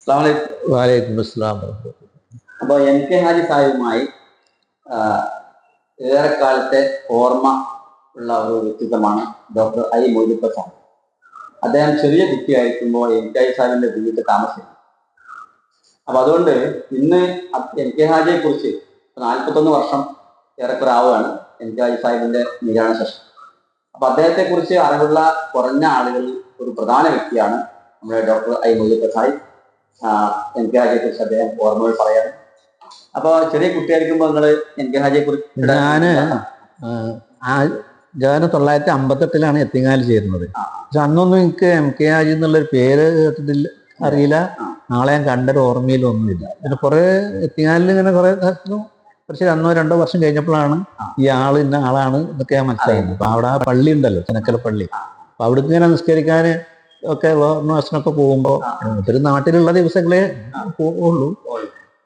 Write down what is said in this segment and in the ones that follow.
വാലൈക്കും അസ്സലാം. അപ്പോൾ M K Haji സാഹിബുമായി ഏറെക്കാലത്തെ ഓർമ്മ ഉള്ള ഒരു വ്യക്തിത്വമാണ് ഡോക്ടർ ഐ മൊയ്തുപ്പ സാഹിബ്. അദ്ദേഹം ചെറിയ കുട്ടിയായിരിക്കുമ്പോൾ എം കെ ഹാജി സാഹിബിന്റെ വീട്ടിൽ താമസിക്കുന്നു. അപ്പൊ അതുകൊണ്ട് ഇന്ന് എം കെ ഹാജിയെ കുറിച്ച് 41 വർഷം ഏറെക്കുറെ ആവുകയാണ് എം കെ ഹാജി സാഹിബിന്റെ നിര്യാണ ശേഷം. അപ്പൊ അദ്ദേഹത്തെ കുറിച്ച് അറിവുള്ള കുറഞ്ഞ ആളുകളിൽ ഒരു പ്രധാന വ്യക്തിയാണ് നമ്മുടെ doctor I Moiduppa Sahib. M K ഹാജിയെ കുറിച്ച് അദ്ദേഹം ഓർമ്മകൾ പറയാറ്. അപ്പൊ ചെറിയ കുട്ടിയായിരിക്കുമ്പോ നിങ്ങള് എം കെ ഹാജിയെ കുറിച്ച് ഞാൻ 1958 എത്തിങ്ങാല് ചേരുന്നത്. പക്ഷെ അന്നൊന്നും എനിക്ക് എം കെ ഹാജി എന്നുള്ളൊരു പേര് കേട്ടിട്ടില്ല, അറിയില്ല. നാളെ ഞാൻ കണ്ടൊരു ഓർമ്മയിലൊന്നുമില്ല. പിന്നെ കുറെ എത്തിങ്ങാലിൽ ഇങ്ങനെ കുറെ കുറച്ച് 1-2 വർഷം കഴിഞ്ഞപ്പോഴാണ് ഈ ആള് ഇന്ന ആളാണ് എന്നൊക്കെ ഞാൻ മനസ്സിലായത്. അപ്പൊ അവിടെ ആ പള്ളി ഉണ്ടല്ലോ, ചെനക്കല പള്ളി. അപ്പൊ അവിടേക്ക് ഇങ്ങനെ നിസ്കരിക്കാന് ഒക്കെ വർഷമൊക്കെ പോകുമ്പോ ഒരു നാട്ടിലുള്ള ദിവസങ്ങളെ പോവുള്ളൂ.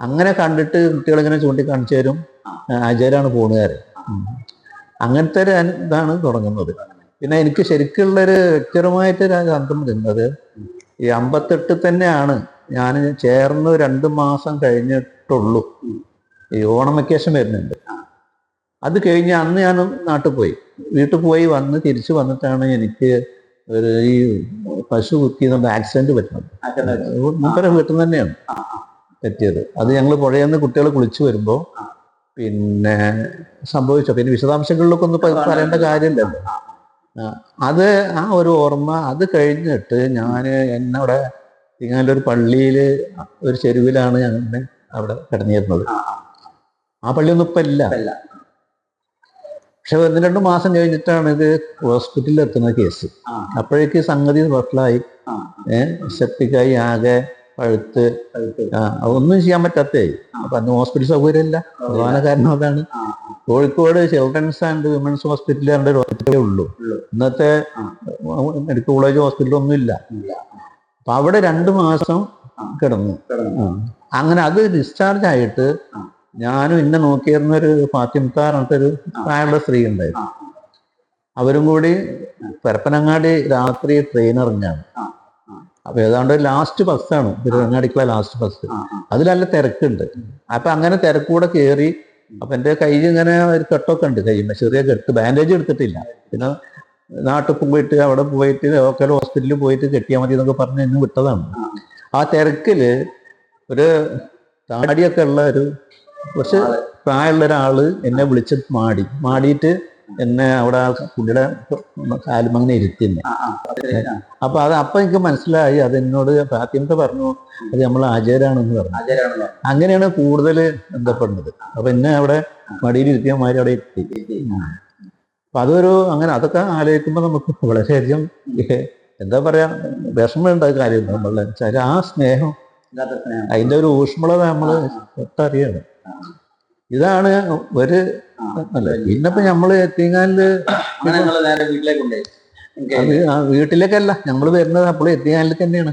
അങ്ങനെ കണ്ടിട്ട് കുട്ടികളിങ്ങനെ ചൂണ്ടിക്കാണിച്ചു തരും, ആചാര്യാണ് പോണുകാര്. അങ്ങനത്തെ ഒരു ഇതാണ് തുടങ്ങുന്നത്. പിന്നെ എനിക്ക് ശരിക്കുള്ളൊരു വ്യക്തിപരമായിട്ടൊരു അന്തം വരുന്നത് ഈ 58 തന്നെയാണ്. ഞാൻ ചേർന്ന് 2 മാസം കഴിഞ്ഞിട്ടുള്ളൂ. ഈ ഓണം വെക്കേഷൻ വരുന്നുണ്ട്. അത് കഴിഞ്ഞ് അന്ന് ഞാൻ നാട്ടിൽ പോയി, വീട്ടിൽ പോയി വന്ന് തിരിച്ചു വന്നിട്ടാണ് എനിക്ക് ഈ പശു കുത്തിയതുകൊണ്ട് ആക്സിഡന്റ് പറ്റുന്നത്. മൂപ്പരെ വീട്ടിൽ നിന്ന് തന്നെയാണ് പറ്റിയത്. അത് ഞങ്ങൾ പുഴയെന്ന് കുട്ടികൾ കുളിച്ചു വരുമ്പോൾ പിന്നെ സംഭവിച്ചു. പിന്നെ വിശദാംശങ്ങളിലൊക്കെ ഒന്നും പറയേണ്ട കാര്യമില്ലല്ലോ. അത് ആ ഒരു ഓർമ്മ. അത് കഴിഞ്ഞിട്ട് ഞാൻ എന്നവിടെ ഇങ്ങനൊരു പള്ളിയിൽ ഒരു ചെരുവിലാണ് ഞങ്ങൾ അവിടെ കിടന്നിരുന്നത്. ആ പള്ളിയൊന്നും ഇപ്പം ഇല്ല. പക്ഷെ 1-2 മാസം കഴിഞ്ഞിട്ടാണ് ഇത് ഹോസ്പിറ്റലിൽ എത്തുന്ന കേസ്. അപ്പോഴേക്ക് സംഗതി വഷളായി, സെപ്റ്റിക്കായി, ആകെ പഴുത്ത് ഒന്നും ചെയ്യാൻ പറ്റാത്തേ. അപ്പൊ അന്ന് ഹോസ്പിറ്റൽ സൗകര്യമില്ല. പ്രധാന കാരണം അതാണ്. കോഴിക്കോട് ചിൽഡ്രൻസ് ആൻഡ് വിമൻസ് ഹോസ്പിറ്റലിൽ ഒരു ഹോസ്പിറ്റലേ ഉള്ളൂ. ഇന്നത്തെ മെഡിക്കൽ കോളേജ് ഹോസ്പിറ്റലൊന്നും ഇല്ല. അപ്പൊ അവിടെ 2 മാസം കിടന്നു. അങ്ങനെ അത് ഡിസ്ചാർജ് ആയിട്ട് ഞാനും എന്നെ നോക്കിയിരുന്നൊരു ഫാത്തിമത്താർ പറഞ്ഞിട്ടൊരു പ്രായമുള്ള സ്ത്രീ ഉണ്ടായിരുന്നു. അവരും കൂടി പരപ്പനങ്ങാടി രാത്രി ട്രെയിൻ ഇറങ്ങാണ്. അപ്പൊ ഏതാണ്ട് ലാസ്റ്റ് ബസ്സാണ്, തിരുവങ്ങാടിക്കുള്ള ലാസ്റ്റ് ബസ്. അതിൽ നല്ല തിരക്കുണ്ട്. അപ്പൊ അങ്ങനെ തിരക്കൂടെ കയറി. അപ്പൊ എൻ്റെ കയ്യിൽ ഇങ്ങനെ ഒരു കെട്ടൊക്കെ ഉണ്ട്, കയ്യുമ്പോൾ ചെറിയ കെട്ട്. ബാൻഡേജ് എടുത്തിട്ടില്ല. പിന്നെ നാട്ടിൽ പോയിട്ട് അവിടെ പോയിട്ട് ലോക്കൽ ഹോസ്പിറ്റലിൽ പോയിട്ട് കെട്ടിയാൽ മതി എന്നൊക്കെ പറഞ്ഞ് എന്നെ വിട്ടതാണ്. ആ തിരക്കില് ഒരു താടിയൊക്കെ ഉള്ള ഒരു കുറച്ച് പ്രായമുള്ള ഒരാള് എന്നെ വിളിച്ചിട്ട് മാടിയിട്ട് എന്നെ അവിടെ പുള്ളിയുടെ കാലുമങ്ങനെ ഇരുത്തിന്നെ. അപ്പൊ എനിക്ക് മനസ്സിലായി. അത് എന്നോട് ഫാത്തിമ പറഞ്ഞു, അത് നമ്മൾ ആചാരാണെന്ന് പറഞ്ഞു. അങ്ങനെയാണ് കൂടുതൽ ബന്ധപ്പെടുന്നത്. അപ്പൊ എന്നെ അവിടെ മടിയിൽ ഇരുത്തിയമാര് അവിടെ എത്തി. അപ്പൊ അതൊരു അങ്ങനെ അതൊക്കെ ആലോചിക്കുമ്പോ നമുക്ക് വളരെയധികം എന്താ പറയാ വിഷമമുണ്ടായ കാര്യം. നമ്മളെ ആ സ്നേഹം, അതിന്റെ ഒരു ഊഷ്മളത നമ്മള് ഒട്ടറിയാണ്. ഇതാണ് ഒരു അല്ല. പിന്നിപ്പോ നമ്മള് എത്തിങ്ങാനില് വീട്ടിലേക്കല്ല ഞമ്മള് വരുന്നത്, അപ്പോൾ എത്തിങ്ങാനിലേക്ക് തന്നെയാണ്.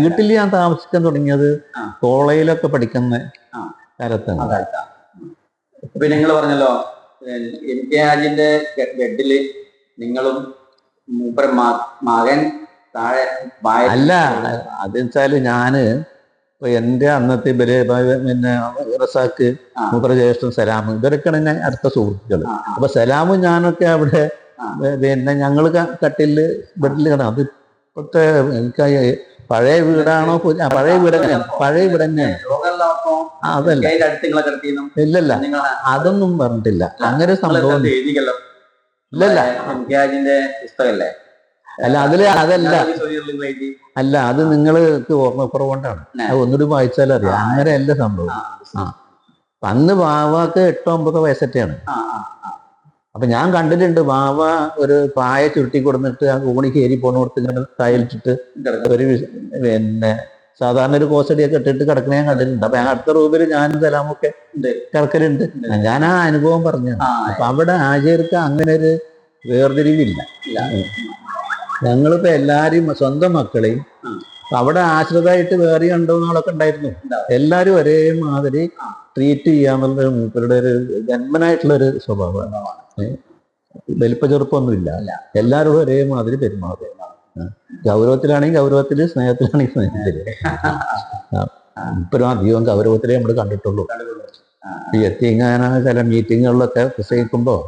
വീട്ടിൽ ഞാൻ താമസിക്കാൻ തുടങ്ങിയത് കോളേജിലൊക്കെ പഠിക്കുന്ന കാലത്താണ്. പിന്നെ നിങ്ങൾ പറഞ്ഞല്ലോ എം കെ ഹാജിന്റെ ബെഡില് നിങ്ങളും മകൻ താഴെ. അല്ല, അത് വെച്ചാല് ഞാന് ഇപ്പൊ എൻ്റെ അന്നത്തെ ഇവര് പിന്നെ റസാക്ക്, മൂപ്പറ ജ്യേഷ്ഠൻ സലാം, ഇവരൊക്കെയാണ് ഞാൻ അടുത്ത സുഹൃത്തുക്കൾ. അപ്പൊ സലാമും ഞാനൊക്കെ അവിടെ പിന്നെ ഞങ്ങള് കട്ടില് ബെഡിൽ കിടന്നു. അത് ഇപ്പോഴത്തെ എനിക്ക് പഴയ വീടാണോ? പഴയ വീട് തന്നെയാണ്. അതല്ല, ഇല്ലല്ല, അതൊന്നും പറഞ്ഞിട്ടില്ല. അങ്ങനെ സംഭവം ഇല്ലല്ല. അല്ല അതല്ല, അത് നിങ്ങൾക്ക് ഓർമ്മക്കുറവുകൊണ്ടാണ്. അത് ഒന്നുകൂടി വായിച്ചാൽ അറിയാം. അങ്ങനെയല്ല സംഭവം. അന്ന് ബാവാക്ക് 8-9 വയസ്സൊക്കെയാണ്. അപ്പൊ ഞാൻ കണ്ടിട്ടുണ്ട് ബാവ ഒരു പായ ചുരുട്ടി കൊടുത്തിട്ട് ആ കൂണി കയറി പോണോടത്ത് ഇങ്ങനെ തയ്യലിച്ചിട്ട് ഒരു പിന്നെ സാധാരണ ഒരു കോസടിയൊക്കെ ഇട്ടിട്ട് കിടക്കണ ഞാൻ കണ്ടിട്ടുണ്ട്. അപ്പൊ അടുത്ത റൂമിൽ ഞാനും സലാമൊക്കെ കിടക്കലുണ്ട്. ഞാൻ ആ അനുഭവം പറഞ്ഞു. അപ്പൊ അവിടെ ആചാര്യർക്ക് അങ്ങനെ ഒരു വേർതിരിവില്ല. ഞങ്ങളിപ്പോ എല്ലാരും സ്വന്തം മക്കളെയും അവിടെ ആശ്രിതമായിട്ട് വേറെ കണ്ടവങ്ങളൊക്കെ ഉണ്ടായിരുന്നു. എല്ലാരും ഒരേ മാതിരി ട്രീറ്റ് ചെയ്യാന്നുള്ള മൂപ്പരുടെ ഒരു ജന്മനായിട്ടുള്ള ഒരു സ്വഭാവമാണ്. വലിപ്പ ചെറുപ്പമൊന്നുമില്ല. എല്ലാവരോടും ഒരേ മാതിരി പെരുമാറും. ഗൗരവത്തിലാണെങ്കിൽ ഗൗരവത്തില്, സ്നേഹത്തിലാണെങ്കിൽ സ്നേഹത്തില്. ഇപ്പോഴും അധികം ഗൗരവത്തിലേ നമ്മൾ കണ്ടിട്ടുള്ളൂ. ഈ എത്തിങ്ങാന ചില മീറ്റിങ്ങുകളിലൊക്കെ പ്രസംഗിക്കുമ്പോൾ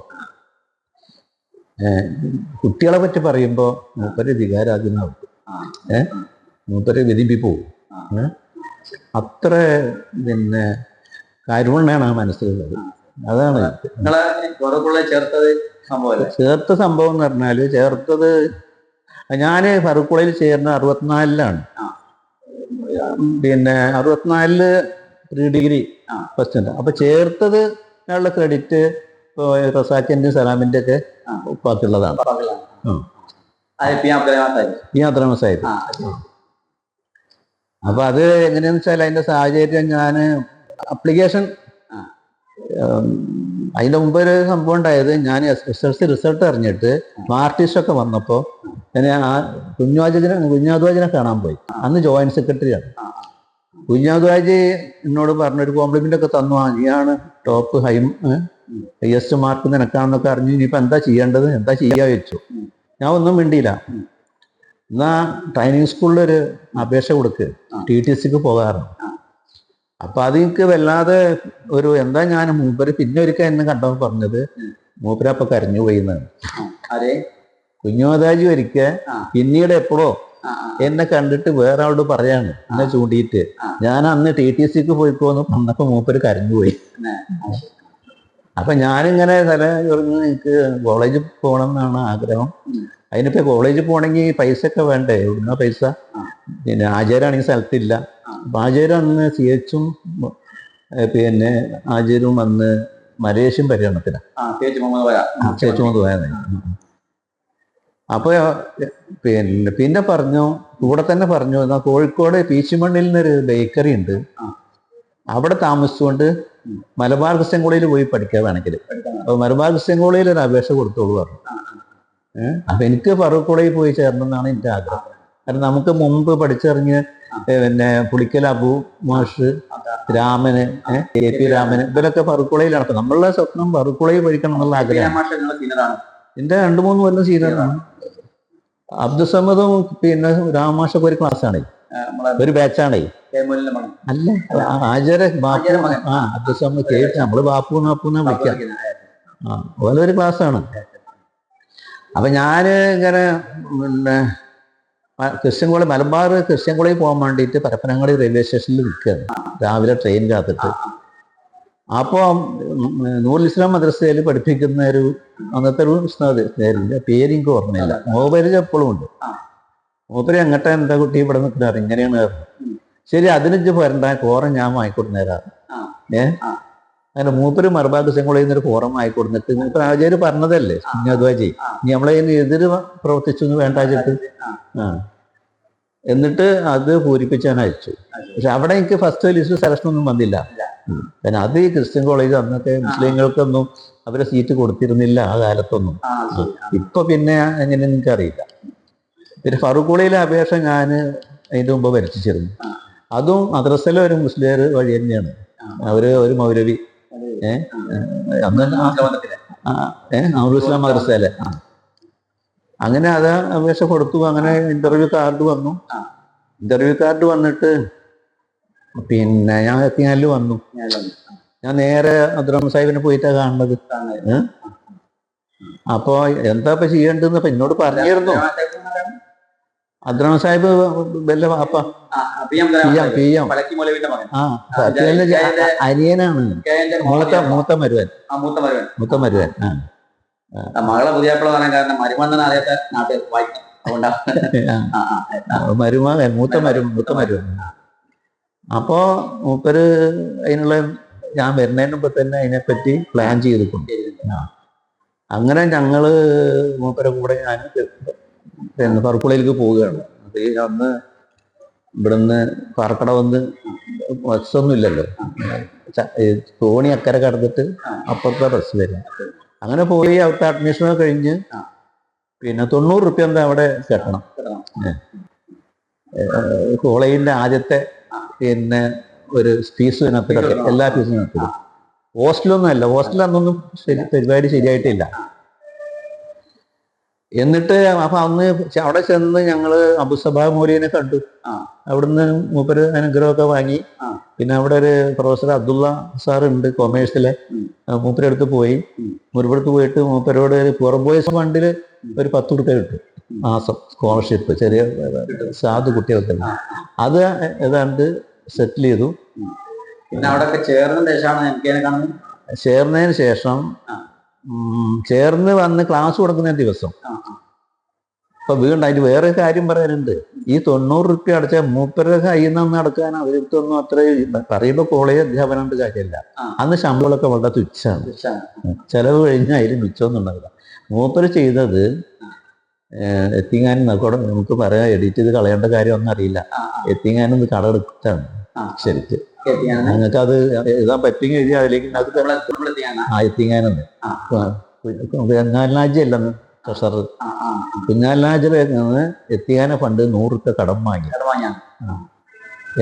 കുട്ടികളെ പറ്റി പറയുമ്പോൾ മൂപ്പര് വികാരാധീനാവും, മൂപ്പര് വിധിപ്പി പോവും. അത്ര പിന്നെ കാരുണ്യാണ് ആ മനസ്സിലുള്ളത്. അതാണ് ചേർത്ത സംഭവം എന്ന് പറഞ്ഞാല്, ചേർത്തത് ഞാന് ഫറൂഖുള്ളയിൽ ചേർന്ന 64-ലാണ്. പിന്നെ 64-ല് പ്രീ ഡിഗ്രി ഫസ്റ്റ്. അപ്പൊ ചേർത്തത് ഉള്ള ക്രെഡിറ്റ് ഇപ്പോൾ റസാഖിന്റെ സലാമിന്റെ ഒക്കെ ഉപ്പാക്കുള്ളതാണ്. ഈ അബ്ദുൽ സാഹിബ്. അപ്പൊ അത് എങ്ങനെയാന്ന് വെച്ചാൽ അതിന്റെ സാഹചര്യം, ഞാൻ അപ്ലിക്കേഷൻ അതിന്റെ മുമ്പ് ഒരു സംഭവം ഉണ്ടായത്, ഞാൻ SSLC റിസൾട്ട് അറിഞ്ഞിട്ട് മാർക്ക് ലിസ്റ്റൊക്കെ വന്നപ്പോൾ ഞാൻ ആ കുഞ്ഞാദ്വാജിനെ കാണാൻ പോയി. അന്ന് ജോയിന്റ് സെക്രട്ടറിയാണ്. കുഞ്ഞാദ്വാജി എന്നോട് പറഞ്ഞൊരു കോംപ്ലിമെന്റ് ഒക്കെ തന്നു, നീയാണ് ടോപ്പ് ഹയസ്റ്റ് മാർക്ക് നിനക്കാണെന്നൊക്കെ അറിഞ്ഞു, ഇനിയിപ്പോൾ എന്താ ചെയ്യേണ്ടത്, എന്താ ചെയ്യാ വെച്ചു. ഞാൻ ഒന്നും മിണ്ടിയില്ല. എന്നാ ട്രെയിനിങ് സ്കൂളിലൊരു അപേക്ഷ കൊടുക്ക്, TTCക്ക് പോകാറുണ്ട്. അപ്പൊ അതെനിക്ക് വല്ലാതെ ഒരു എന്താ, ഞാൻ മൂപ്പര് പിന്നെ ഒരിക്കൽ എന്നെ കണ്ടപ്പോൾ പറഞ്ഞത്, മൂപ്പര് അപ്പൊ കരഞ്ഞു പോയിന്നാണ്. കുഞ്ഞോദാജി ഒരിക്കൽ പിന്നീട് എപ്പോഴോ എന്നെ കണ്ടിട്ട് വേറെ ആളോട് പറയാണ്, എന്നെ ചൂണ്ടിയിട്ട്, ഞാൻ അന്ന് TTCക്ക് പോയിക്കോന്ന് പറഞ്ഞപ്പോ മൂപ്പര് കരഞ്ഞുപോയി. അപ്പൊ ഞാനിങ്ങനെ എനിക്ക് കോളേജിൽ പോകണം എന്നാണ് ആഗ്രഹം. അതിനിപ്പോ കോളേജിൽ പോകണമെങ്കിൽ പൈസ ഒക്കെ വേണ്ടേ, എവിടുന്ന പൈസ? പിന്നെ ആചാരാണെങ്കിൽ സ്ഥലത്തില്ല. അപ്പൊ ആചാരം അന്ന് CHും പിന്നെ ആചാര്യവും വന്ന് മലേഷ്യൻ പര്യടനത്തിലാണ്. അപ്പൊ പിന്നെ പറഞ്ഞു, കൂടെ തന്നെ പറഞ്ഞു, എന്നാ കോഴിക്കോട് പീച്ചുമണ്ണിൽ നിന്നൊരു ബേക്കറി ഉണ്ട്, അവിടെ താമസിച്ചുകൊണ്ട് മലബാർ ക്രിസ്ത്യൻ കോളേജിൽ പോയി പഠിക്കുക വേണമെങ്കിൽ. അപ്പൊ മലബാർ ക്രിസ്ത്യൻ കോളേജിൽ ഒരു അപേക്ഷ കൊടുത്തോളൂ പറഞ്ഞു. അപ്പൊ എനിക്ക് ഫറൂഖ് കോളേജിൽ പോയി ചേരണമെന്നാണ് എൻ്റെ ആഗ്രഹം. കാരണം നമുക്ക് മുമ്പ് പഠിച്ചിറങ്ങിയ പിന്നെ പുളിക്കൽ അബു മാഷ്, രാമന്, KP രാമന്, ഇവരൊക്കെ ഫറൂഖ് കോളേജിലാണ്. അപ്പൊ നമ്മളുടെ സ്വപ്നം ഫറൂഖ് കോളേജിൽ പഠിക്കണം എന്നുള്ള ആഗ്രഹം. എന്റെ 2-3 കൊല്ലം സീനിയറാണ്. അബ്ദുസമ്മദും പിന്നെ രാമാഷൊക്കെ ഒരു ക്ലാസ്സാണ്, ഒരു ബാച്ചാണേ. അല്ല, ആചാര്യ ബാപ്പു, അബ്ദുസമ്മദ് കേട്ട് നമ്മള് ബാപ്പൂന്നാ വിളിക്കാം. അതുപോലെ ഒരു ക്ലാസ്സാണ്. അപ്പൊ ഞാന് ഇങ്ങനെ പിന്നെ ക്രിസ്ത്യൻ കോളേജ്, മലബാർ ക്രിസ്ത്യൻ കോളേജിൽ പോകാൻ വേണ്ടിയിട്ട് പരപ്പനങ്ങാടി റെയിൽവേ സ്റ്റേഷനിൽ നിൽക്കുകയാണ്, രാവിലെ ട്രെയിൻ കാത്തിട്ട്. അപ്പോൾ നൂറുൽ ഇസ്ലാം മദ്രസയിൽ പഠിപ്പിക്കുന്ന ഒരു അന്നത്തെ ഒരു ഉസ്താദ്, പേര് എനിക്ക് ഓർമ്മയില്ല, മൂപ്പര് എപ്പോഴും ഉണ്ട്. മൂപ്പര് എങ്ങട്ടാ എന്താ കുട്ടി ഇവിടെ നിൽക്കുന്നത്, ഇങ്ങനെയാണ്. ശരി, അതിന് വരണ്ട, ഫോറം ഞാൻ വാങ്ങിക്കൊടുന്നേരാ. അങ്ങനെ മൂപ്പര് മലബാർ ക്രിസ്ത്യൻ കോളേജിൽ നിന്ന് ഒരു ഫോറം വാങ്ങിക്കൊടുന്നിട്ട്, ഇപ്പൊ ആചാര്യ പറഞ്ഞതല്ലേ കുഞ്ഞാദ്വാജി, ഇനി നമ്മളെ എതിര് പ്രവർത്തിച്ചു വേണ്ട വെച്ചിട്ട് എന്നിട്ട് അത് പൂരിപ്പിച്ച് ഞാൻ അയച്ചു. പക്ഷെ അവിടെ എനിക്ക് ഫസ്റ്റ് ലിസ്റ്റ് സെലക്ഷൻ ഒന്നും വന്നില്ല. കാരണം അത് ഈ ക്രിസ്ത്യൻ കോളേജ് അന്നൊക്കെ മുസ്ലിങ്ങൾക്കൊന്നും അവരെ സീറ്റ് കൊടുത്തിരുന്നില്ല ആ കാലത്തൊന്നും. ഇപ്പൊ പിന്നെ എങ്ങനെയെന്ന് എനിക്കറിയില്ല. പിന്നെ ഫറൂഖ് കോളേജിലെ അപേക്ഷ ഞാൻ അതിന്റെ മുമ്പ് വരച്ചിരുന്നു. അതും മദ്രസയിലെ ഒരു മുസ്ലിം വഴി തന്നെയാണ്. ഒരു മൗലവി നൂറുൽ ഇസ്ലാം മദ്രസയിലെ. അങ്ങനെ അത് അപേക്ഷ കൊടുത്തു. അങ്ങനെ ഇന്റർവ്യൂ കാർഡ് വന്നു. ഇന്റർവ്യൂ കാർഡ് വന്നിട്ട് പിന്നെ ഞാൻ എത്തിയാലിൽ വന്നു. ഞാൻ നേരെ അബ്ദുറഹ്മാൻ സാഹിബിനെ പോയിട്ടാ കാണുന്നത്. അപ്പൊ എന്താ ഇപ്പൊ ചെയ്യേണ്ടതെന്ന് ഇപ്പൊ എന്നോട് പറഞ്ഞിരുന്നു. അബ്ദുറഹ്മാൻ സാഹിബ് വല്ല വാപ്പ അനിയനാണ്, മൂത്ത മരുവൻ. മകളെ പുതിയപ്പോൾ കാരണം മരുമണ്ണൻ അറിയാത്ത നാട്ടിൽ മരുമകൻ, മൂത്ത മരുവൻ. അപ്പോ മൂപ്പര് അതിനുള്ള ഞാൻ വരുന്നതിന് മുമ്പ് തന്നെ അതിനെപ്പറ്റി പ്ലാൻ ചെയ്തിട്ടുണ്ട്. അങ്ങനെ ഞങ്ങള് മൂപ്പരെ കൂടെ ഞാൻ പിന്നെ ഫറൂഖ് കോളേജിലേക്ക് പോവുകയാണ്. അത് അന്ന് ഇവിടുന്ന് പാറക്കട വന്ന് ബസ്സൊന്നും ഇല്ലല്ലോ, തോണി അക്കരെ കടന്നിട്ട് അപ്പുറത്തെ ബസ് വരും. അങ്ങനെ പോയി അവിടുത്തെ അഡ്മിഷനൊക്കെ കഴിഞ്ഞ് പിന്നെ 90 റുപ്യ എന്താ അവിടെ കെട്ടണം. കോളേജിന്റെ ആദ്യത്തെ പിന്നെ ഒരു ഫീസ് ഇതിനകത്ത്, എല്ലാ ഫീസും ഇതിനകത്ത്. ഹോസ്റ്റലൊന്നും അല്ല, ഹോസ്റ്റൽ അന്നൊന്നും പരിപാടി ശരിയായിട്ടില്ല. എന്നിട്ട് അപ്പൊ അന്ന് അവിടെ ചെന്ന് ഞങ്ങള് അബുസബാ മൗലിനെ കണ്ടു. ആ. അവിടുന്ന് മൂപ്പര് അനുഗ്രഹമൊക്കെ വാങ്ങി. ആ. പിന്നെ അവിടെ ഒരു പ്രൊഫസർ അബ്ദുള്ള സാർ ഉണ്ട് കൊമേഴ്സിലെ. മൂപ്പരടുത്ത് പോയി. മൂപ്പരടുത്ത് പോയിട്ട് മൂപ്പരോട് പുറംബോയ്സ് ഫണ്ടില് ഒരു 10 ഉറുപ്പിക കിട്ടും മാസം സ്കോളർഷിപ്പ്, ചെറിയ സാധു കുട്ടികൾക്ക്. അത് ഏതാണ്ട് സെറ്റിൽ ചെയ്തു. പിന്നെ അവിടെ ചേർന്നതിന് ശേഷം ചേർന്ന് വന്ന് ക്ലാസ് കൊടുക്കുന്ന ദിവസം ഇപ്പൊ വീണ്ടും അതിന് വേറെ കാര്യം പറയാനുണ്ട്. ഈ 90 ഉറുപ്പിക അടച്ച മൂപ്പരുടെ കയ്യിൽ നിന്ന് നടക്കാൻ അവരിടത്തൊന്നും അത്ര പറയുമ്പോ കോളേജ് അധ്യാപനം കാര്യമില്ല. അന്ന് ശമ്പളമൊക്കെ വളരെ തുച്ഛാണ്. ചെലവ് കഴിഞ്ഞാൽ അതിൽ മിച്ചമൊന്നും ഉണ്ടാവില്ല. മൂപ്പര് ചെയ്തത് എത്തിങ്ങാനും നമുക്ക് പറയാം, എഡിറ്റ് ചെയ്ത് കളയേണ്ട കാര്യമൊന്നും അറിയില്ല. എത്തിങ്ങാനും കടമെടുത്താണ് ശരിക്ക്. ഞങ്ങൾക്ക് അത് എഴുതാൻ പറ്റുമെങ്കിൽ എഴുതി അതിലേക്ക് എത്തിങ്ങാനെന്ന് കുഞ്ഞാലിനാജി അല്ലെന്ന് ട്രഷറർ. കുഞ്ഞാലിനാജിൽ നിന്ന് എത്തിങ്ങാന ഫണ്ട് 100 ഉറുപ്പിക കടം വാങ്ങി.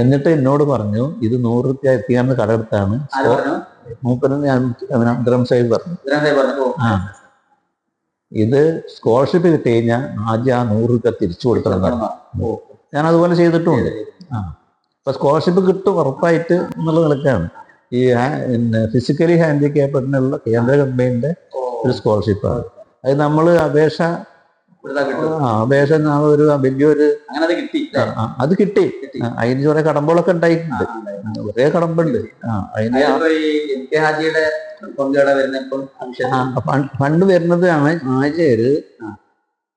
എന്നിട്ട് എന്നോട് പറഞ്ഞു ഇത് 100 ഉറുപ്പിക എത്തിങ്ങാന്ന് കടമെടുത്താണ്. മൂപ്പര് ഞാൻ അബ്ദുറഹ്മാൻ സാഹിബ് പറഞ്ഞു ഇത് സ്കോളർഷിപ്പ് കിട്ടി കഴിഞ്ഞാൽ ആദ്യം ആ 100 ഉറുപ്പിക തിരിച്ചു കൊടുക്കണം. ഞാൻ അതുപോലെ ചെയ്തിട്ടുമുണ്ട്. അപ്പൊ സ്കോളർഷിപ്പ് കിട്ടും ഉറപ്പായിട്ട് എന്നുള്ള നിലക്കാണ്. ഈ ഫിസിക്കലി ഹാൻഡിക്യാപ്ഡിനുള്ള കേന്ദ്ര ഗവൺമെന്റിന്റെ ഒരു സ്കോളർഷിപ്പാണ്. അത് നമ്മൾ അപേക്ഷ ഒരു വലിയൊരു അത് കിട്ടി. അതിന് കുറെ കടമ്പുകളൊക്കെ ഉണ്ടായിട്ടുണ്ട്. കുറെ കടമ്പുണ്ട്. ഫണ്ട് വരുന്നത് ആചാര്.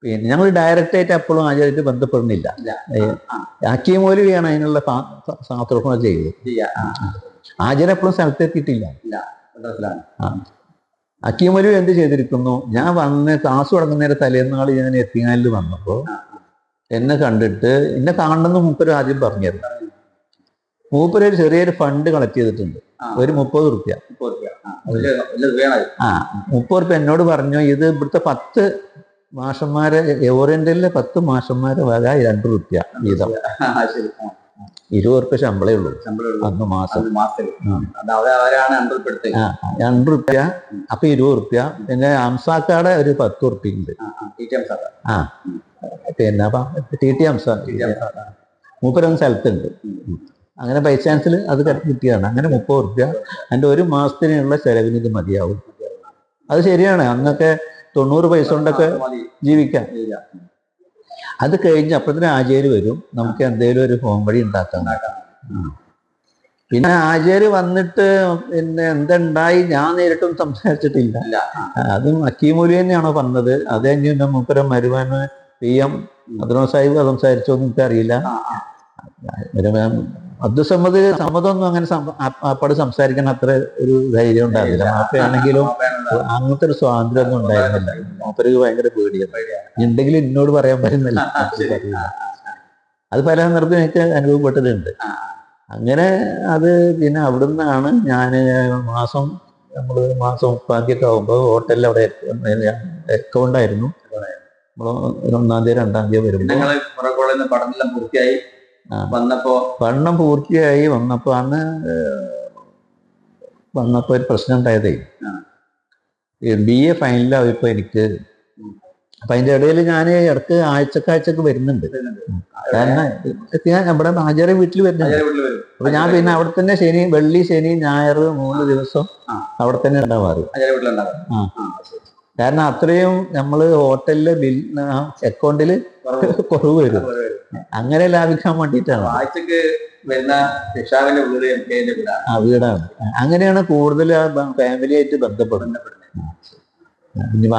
പിന്നെ ഞങ്ങൾ ഡയറക്റ്റ് ആയിട്ട് എപ്പോഴും ആചാര്യമായിട്ട് ബന്ധപ്പെടുന്നില്ല. ഹക്കീം മൗലവിയാണ് അതിനുള്ള സാത്രൂപം ചെയ്തത്. ആചാര്യ എപ്പോഴും സ്ഥലത്തെത്തിയിട്ടില്ല. ഹക്കീം മൗലവി എന്ത് ചെയ്തിരിക്കുന്നു, ഞാൻ വന്ന് ക്ലാസ് തുടങ്ങുന്നതിന്റെ തലേന്നാൾ ഞാൻ എത്തിങ്ങാനിൽ വന്നപ്പോ എന്നെ കണ്ടിട്ട് എന്നെ കാണണമെന്ന് മൂപ്പര് ആദ്യം പറഞ്ഞിരുന്നു. മൂപ്പര് ഒരു ചെറിയൊരു ഫണ്ട് കളക്ട് ചെയ്തിട്ടുണ്ട്, ഒരു 30 ഉറുപ്പിക. 30 ഉറുപ്പിക എന്നോട് പറഞ്ഞു, ഇത് ഇവിടുത്തെ 10 മാഷന്മാരെ ഓറിയന്റലിലെ 10 മാഷന്മാരെ വക 2 ഉറുപ്പിക വീതം. 20 ഉറുപ്പിക ശമ്പളേ ഉള്ളൂ അന്ന് മാസം. 2 ഉറുപ്പിക. അപ്പൊ 20 ഉറുപ്പിക. പിന്നെ അംസാക്കാടെ ഒരു 10 ഉറുപ്പിക ഉണ്ട്. പിന്നെ TT അംസ മൂപ്പരൊന്ന് സ്ഥലത്തുണ്ട്. അങ്ങനെ ബൈ ചാൻസിൽ അത് കിട്ടിയതാണ്. അങ്ങനെ 30 ഉറുപ്പിക എൻ്റെ ഒരു മാസത്തിനുള്ള ചെലവിന് ഇത് മതിയാവും. അത് ശരിയാണ്. അന്നൊക്കെ 90 പൈസ കൊണ്ടൊക്കെ ജീവിക്കാം. അത് കഴിഞ്ഞ് അപ്പത്തിന് ആചാര്യ വരും, നമുക്ക് എന്തെങ്കിലും ഒരു ഫോം വഴി ഉണ്ടാക്കാം. പിന്നെ ആചാര്യ വന്നിട്ട് പിന്നെ എന്തുണ്ടായി ഞാൻ നേരിട്ടും സംസാരിച്ചിട്ടില്ല. അതും ഹക്കീം മൗലവി തന്നെയാണോ പറഞ്ഞത്. അത് കഴിഞ്ഞ് മൂപ്പര മരുവാന് PM അബ്ദുറഹ്മാൻ സാഹിബ് സംസാരിച്ചോന്നും എനിക്കറിയില്ല. അബ്ദുസമ്മദ് സമ്മതൊന്നും അങ്ങനെ അപ്പാട് സംസാരിക്കാൻ അത്ര ഒരു ധൈര്യം ഉണ്ടാവില്ല. മാപ്പയാണെങ്കിലും അങ്ങനത്തെ ഒരു സ്വാതന്ത്ര്യം ഒന്നും ഉണ്ടായിരുന്നില്ല. മൂപ്പർക്ക് ഭയങ്കര പേടിയാണ്. ഉണ്ടെങ്കിലും എന്നോട് പറയാൻ പറ്റുന്നില്ല. അത് പല സന്ദർഭം എനിക്ക് അനുഭവപ്പെട്ടതുണ്ട്. അങ്ങനെ അത് പിന്നെ അവിടുന്നാണ് ഞാൻ മാസം 30 ആകുമ്പോൾ ഹോട്ടലിൽ അവിടെ അക്കൗണ്ടായിരുന്നു. നമ്മൾ 1-ാം തീയതി 2-ാം തീയതി വരുമ്പോൾ പഠനം പൂർത്തിയായി വന്നപ്പോ ഒരു പ്രശ്നം ഉണ്ടായതേ. BA ഫൈനലായപ്പോ എനിക്ക് അപ്പൊ അതിന്റെ ഇടയിൽ ഞാൻ ഇടക്ക് ആഴ്ചക്ക് വരുന്നുണ്ട്. കാരണം ഞാൻ നമ്മുടെ ആചാര്യ വീട്ടിൽ വരുന്നുണ്ട്. അപ്പൊ ഞാൻ പിന്നെ അവിടെ തന്നെ വെള്ളി ശനി ഞായർ 3 ദിവസം അവിടെ തന്നെ ഉണ്ടാവാറ്. കാരണം അത്രയും നമ്മള് ഹോട്ടലിലെ അക്കൗണ്ടില് കുറവ് വരും. അങ്ങനെ ലാഭിക്കാൻ വേണ്ടിയിട്ടാണ്. വീടാണ്. അങ്ങനെയാണ് കൂടുതൽ ഫാമിലി ആയിട്ട് ബന്ധപ്പെടുന്നത്.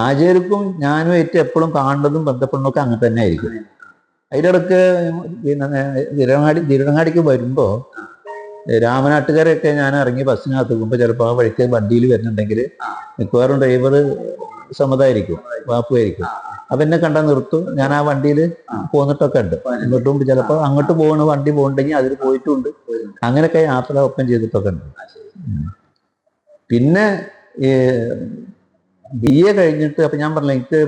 ആചാര്യക്കും ഞാനും ഏറ്റവും എപ്പോഴും കാണുന്നതും ബന്ധപ്പെടുന്നതൊക്കെ അങ്ങനെ തന്നെ ആയിരിക്കും. അതിലിടക്ക് പിന്നെ തിരുവങ്ങാടിക്ക് വരുമ്പോ രാമനാട്ടുകാരൊക്കെ ഞാൻ ഇറങ്ങി ബസ്സിനകത്ത് പോകുമ്പോൾ ചിലപ്പോൾ ആ വഴിക്ക് വണ്ടിയിൽ വരുന്നുണ്ടെങ്കിൽ മിക്കവാറും ഡ്രൈവർ സമ്മതമായിരിക്കും, വാപ്പുമായിരിക്കും. അപ്പൊ എന്നെ കണ്ടാൽ നിർത്തും. ഞാൻ ആ വണ്ടിയിൽ പോന്നിട്ടൊക്കെ ഉണ്ട്. ഇങ്ങോട്ടും ചിലപ്പോൾ അങ്ങോട്ട് പോകുന്ന വണ്ടി പോകുന്നുണ്ടെങ്കിൽ അതിൽ പോയിട്ടുണ്ട്. അങ്ങനെയൊക്കെ യാത്ര ഒപ്പം ചെയ്തിട്ടൊക്കെ ഉണ്ട്. പിന്നെ BA കഴിഞ്ഞിട്ട് അപ്പൊ ഞാൻ പറഞ്ഞില്ല, എനിക്ക്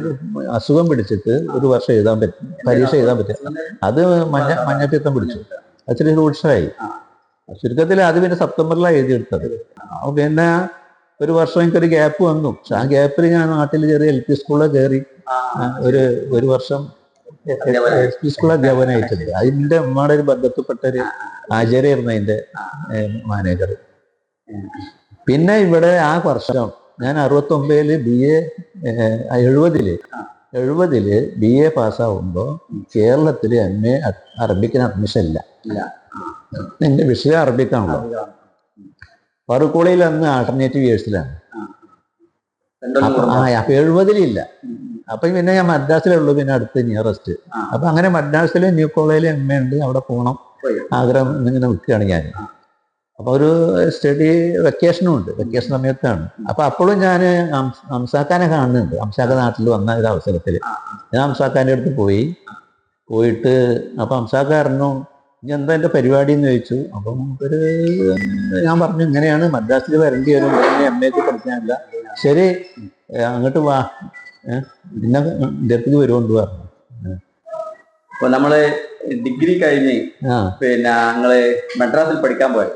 അസുഖം പിടിച്ചിട്ട് ഒരു വർഷം എഴുതാൻ പറ്റും, പരീക്ഷ എഴുതാൻ പറ്റും. അത് മഞ്ഞപ്പിത്തം പിടിച്ചു. അച്ചിരി രൂക്ഷമായി. ചുരുക്കത്തിൽ അത് പിന്നെ സെപ്റ്റംബറിലാണ് എഴുതിയെടുത്തത്. പിന്നെ ഒരു വർഷം എനിക്കൊരു ഗ്യാപ്പ് വന്നു. പക്ഷെ ആ ഗ്യാപ്പിൽ ഞാൻ നാട്ടിൽ ചെറിയ LP സ്കൂളിൽ കയറി ഒരു വർഷം LP സ്കൂൾ അധ്യാപകനായിട്ടുണ്ട്. അതിന്റെ അമ്മയുടെ ഒരു ബന്ധത്തിൽപ്പെട്ട ഒരു ആചാര്യായിരുന്നു അതിന്റെ മാനേജർ. പിന്നെ ഇവിടെ ആ വർഷം ഞാൻ 69 BA 70 BA പാസ്സാവുമ്പോൾ കേരളത്തിൽ MA അറബിക്കിന് അഡ്മിഷൻ ഇല്ല. എന്റെ വിഷയം അറബിക്കാണല്ലോ. ഫറൂഖ് കോളേജിൽ അന്ന് ആൾട്ടർനേറ്റീവ് ഇയേഴ്സിലാണ്. അപ്പൊ 70 അപ്പൊ പിന്നെ ഞാൻ മദ്രാസിലുള്ളൂ, പിന്നെ അടുത്ത് നിയറസ്റ്റ്. അപ്പൊ അങ്ങനെ മദ്രാസിലെ ന്യൂ കോളേജിൽ MA ഉണ്ട്, അവിടെ പോകണം ആഗ്രഹം ഇങ്ങനെ നിൽക്കുകയാണ് ഞാൻ. അപ്പൊ ഒരു സ്റ്റഡി വെക്കേഷനും ഉണ്ട്, വെക്കേഷൻ സമയത്താണ്. അപ്പൊ അപ്പോഴും ഞാൻ അംസാഖാനെ കാണുന്നുണ്ട്. അംസാഖ നാട്ടിൽ വന്ന ഒരു അവസരത്തിൽ ഞാൻ അംസാഖാന്റെ അടുത്ത് പോയിട്ട് അപ്പൊ അംസാഖ പറഞ്ഞു ഇനി എന്താ എന്റെ പരിപാടി എന്ന് ചോദിച്ചു. അപ്പം ഞാൻ പറഞ്ഞു ഇങ്ങനെയാണ്, മദ്രാസിൽ വരേണ്ടി വരും, MAക്ക് പഠിക്കാനില്ല. ശരി അങ്ങോട്ട് വാ, പിന്നെ എൻ്റെ അടുത്തേക്ക് വരുമെന്ന് പറഞ്ഞു. അപ്പൊ നമ്മള് ഡിഗ്രി കഴിഞ്ഞ് പിന്നെ ഞങ്ങള് മദ്രാസിൽ പഠിക്കാൻ പോയി.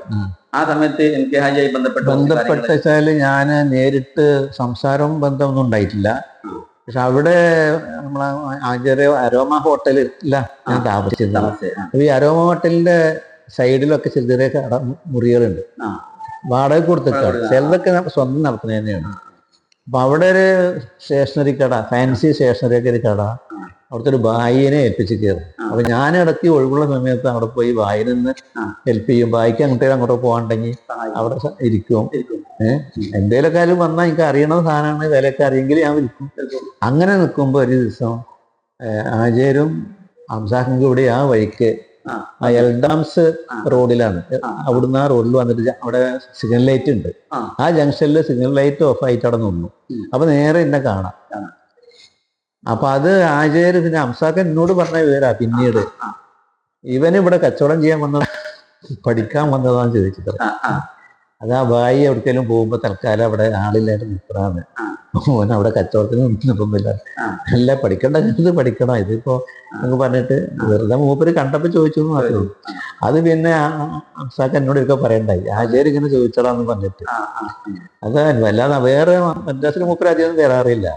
ആ സമയത്ത് MK ഹാജിയായി ബന്ധപ്പെട്ട വെച്ചാല് ഞാൻ നേരിട്ട് സംസാരവും ബന്ധമൊന്നും ഉണ്ടായിട്ടില്ല. പക്ഷെ അവിടെ നമ്മളെ ആചാര്യ അരോമ ഹോട്ടലില്ല ഞാൻ താമസിച്ചിരുന്നത്. അപ്പൊ ഈ അരോമ ഹോട്ടലിന്റെ സൈഡിലൊക്കെ ചെറിയ ചെറിയ കട മുറികളുണ്ട്, വാടക കൊടുത്തിട്ടാണ്. ചിലതൊക്കെ സ്വന്തം നടത്തുന്നത് തന്നെയാണ്. അപ്പൊ അവിടെ ഒരു സ്റ്റേഷനറി കട, ഫാൻസി സ്റ്റേഷനറി ഒക്കെ ഒരു കട, അവിടുത്തെ ഒരു ബായിനെ ഏൽപ്പിച്ച് കയറും. അപ്പൊ ഞാൻ ഇടയ്ക്ക് ഒഴിവുള്ള സമയത്ത് അവിടെ പോയി ബായിനെ നിന്ന് ഹെൽപ്പ് ചെയ്യും. ബായിക്ക് അങ്ങോട്ട് പോകാണ്ടെങ്കിൽ അവിടെ ഇരിക്കും. എന്തേലൊക്കെ ആരും വന്നാൽ എനിക്ക് അറിയണ സാധനമാണ്, വിലയൊക്കെ അറിയെങ്കിൽ ഞാൻ വിളിക്കും. അങ്ങനെ നിൽക്കുമ്പോൾ ഒരു ദിവസം ആചാര്യം അംസാഖും കൂടി ആ വഴിക്ക് എൽഡാംസ് റോഡിലാണ്, അവിടുന്ന് ആ റോഡിൽ വന്നിട്ട് അവിടെ സിഗ്നൽ ലൈറ്റ് ഉണ്ട്. ആ ജംഗ്ഷനിൽ സിഗ്നൽ ലൈറ്റ് ഓഫ് ആയിട്ട് അവിടെ നിന്നു. അപ്പൊ നേരെ എന്നെ കാണാം. അപ്പൊ അത് ആചാര്യ പിന്നെ അംസാഖൻ എന്നോട് പറഞ്ഞ വിവരാ പിന്നീട്, ഇവനിവിടെ കച്ചവടം ചെയ്യാൻ വന്നത് പഠിക്കാൻ വന്നതാന്ന് ചോദിച്ചത്. അതാ ബായി എവിടേക്കെങ്കിലും പോകുമ്പോ തൽക്കാലം അവിടെ ആളില്ലായിട്ട് നിൽക്കണാണ്. ഓൻ അവിടെ കച്ചവടത്തിന് നിൽക്കുന്നില്ല. അല്ല പഠിക്കേണ്ട കാലത്ത് പഠിക്കണം. ഇതിപ്പോ നമുക്ക് പറഞ്ഞിട്ട് വെറുതെ മൂപ്പര് കണ്ടപ്പോ ചോദിച്ചു എന്ന് മാത്രമേ ഉള്ളൂ. അത് പിന്നെ അംസാഖൻ എന്നോട് ഒക്കെ പറയണ്ടായി, ആചാര്യ ഇങ്ങനെ ചോദിച്ചടാന്ന് പറഞ്ഞിട്ട്. അത് വല്ലാതെ വേറെ മദ്രാസിലെ മൂപ്പര് അധികം വരാറില്ല,